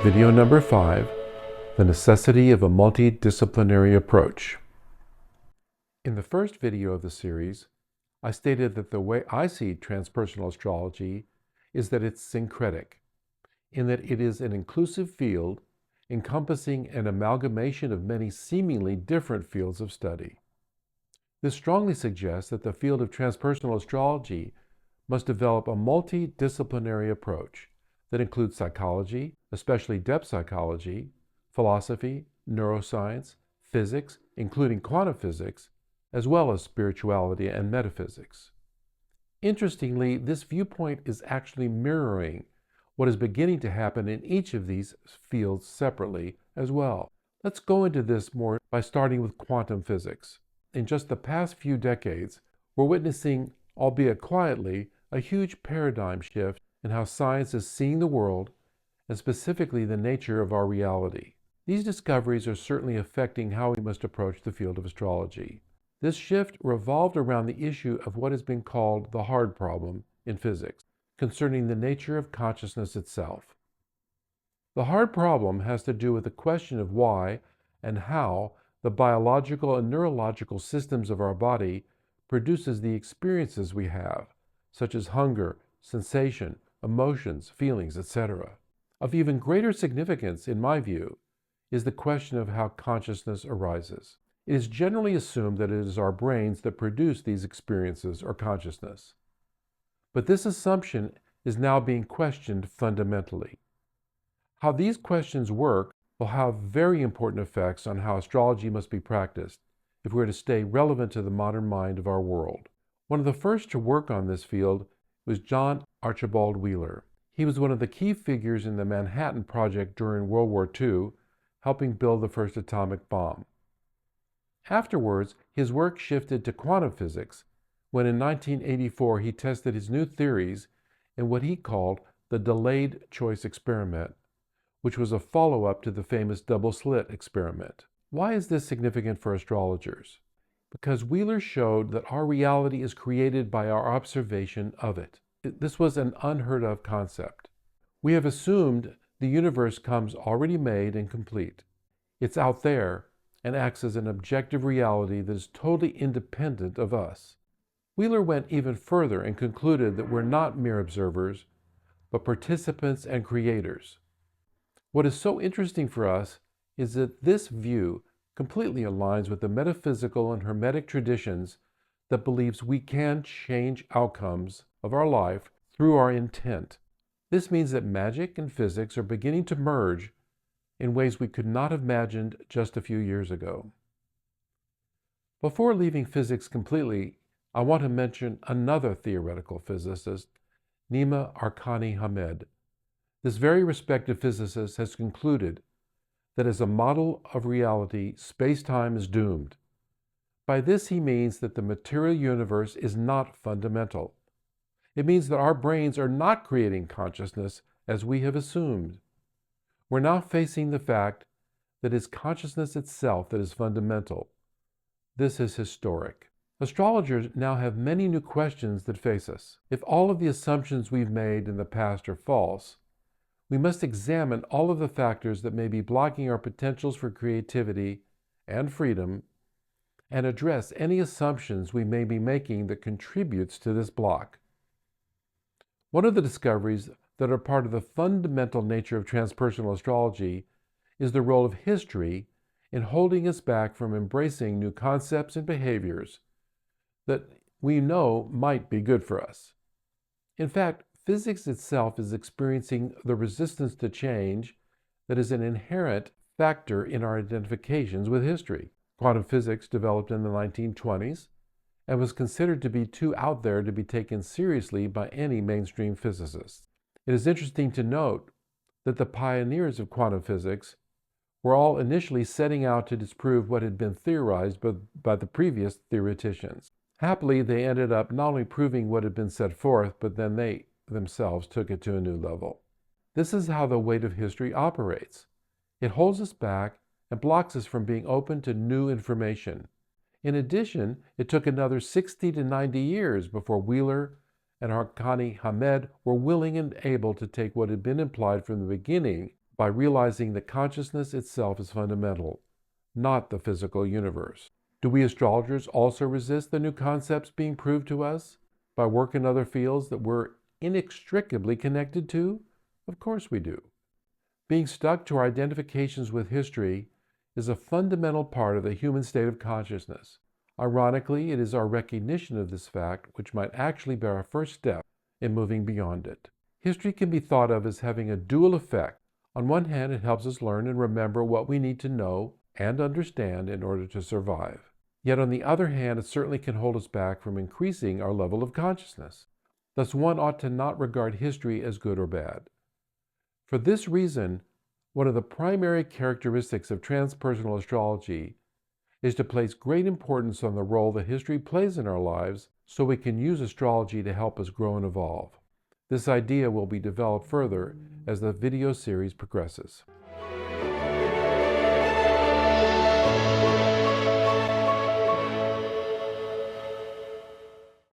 Video number 5, the necessity of a multidisciplinary approach. In the first video of the series, I stated that the way I see transpersonal astrology is that it's syncretic, in that it is an inclusive field encompassing an amalgamation of many seemingly different fields of study. This strongly suggests that the field of transpersonal astrology must develop a multidisciplinary approach that includes psychology, especially depth psychology, philosophy, neuroscience, physics, including quantum physics, as well as spirituality and metaphysics. Interestingly, this viewpoint is actually mirroring what is beginning to happen in each of these fields separately as well. Let's go into this more by starting with quantum physics. In just the past few decades, we're witnessing, albeit quietly, a huge paradigm shift in how science is seeing the world, and specifically the nature of our reality. These discoveries are certainly affecting how we must approach the field of astrology. This shift revolved around the issue of what has been called the hard problem in physics, concerning the nature of consciousness itself. The hard problem has to do with the question of why and how the biological and neurological systems of our body produces the experiences we have, such as hunger, sensation, emotions, feelings, etc. Of even greater significance, in my view, is the question of how consciousness arises. It is generally assumed that it is our brains that produce these experiences or consciousness. But this assumption is now being questioned fundamentally. How these questions work will have very important effects on how astrology must be practiced if we are to stay relevant to the modern mind of our world. One of the first to work on this field was John Archibald Wheeler. He was one of the key figures in the Manhattan Project during World War II, helping build the first atomic bomb. Afterwards, his work shifted to quantum physics, when in 1984 he tested his new theories in what he called the delayed choice experiment, which was a follow-up to the famous double-slit experiment. Why is this significant for astrologers? Because Wheeler showed that our reality is created by our observation of it. This was an unheard-of concept. We have assumed the universe comes already made and complete. It's out there and acts as an objective reality that is totally independent of us. Wheeler went even further and concluded that we're not mere observers, but participants and creators. What is so interesting for us is that this view completely aligns with the metaphysical and hermetic traditions that believes we can change outcomes of our life through our intent. This means that magic and physics are beginning to merge in ways we could not have imagined just a few years ago. Before leaving physics completely, I want to mention another theoretical physicist, Nima Arkani-Hamed. This very respected physicist has concluded that as a model of reality, space-time is doomed. By this he means that the material universe is not fundamental. It means that our brains are not creating consciousness as we have assumed. We're now facing the fact that it's consciousness itself that is fundamental. This is historic. Astrologers now have many new questions that face us. If all of the assumptions we've made in the past are false, we must examine all of the factors that may be blocking our potentials for creativity and freedom, and address any assumptions we may be making that contributes to this block. One of the discoveries that are part of the fundamental nature of transpersonal astrology is the role of history in holding us back from embracing new concepts and behaviors that we know might be good for us. In fact, physics itself is experiencing the resistance to change that is an inherent factor in our identifications with history. Quantum physics developed in the 1920s and was considered to be too out there to be taken seriously by any mainstream physicists. It is interesting to note that the pioneers of quantum physics were all initially setting out to disprove what had been theorized by the previous theoreticians. Happily, they ended up not only proving what had been set forth, but then they themselves took it to a new level. This is how the weight of history operates. It holds us back and blocks us from being open to new information. In addition, it took another 60 to 90 years before Wheeler and Arkani-Hamed were willing and able to take what had been implied from the beginning by realizing that consciousness itself is fundamental, not the physical universe. Do we astrologers also resist the new concepts being proved to us by work in other fields that we're inextricably connected to? Of course we do. Being stuck to our identifications with history is a fundamental part of the human state of consciousness. Ironically, it is our recognition of this fact which might actually be our first step in moving beyond it. History can be thought of as having a dual effect. On one hand, it helps us learn and remember what we need to know and understand in order to survive. Yet on the other hand, it certainly can hold us back from increasing our level of consciousness. Thus, one ought to not regard history as good or bad. For this reason, one of the primary characteristics of transpersonal astrology is to place great importance on the role that history plays in our lives so we can use astrology to help us grow and evolve. This idea will be developed further as the video series progresses.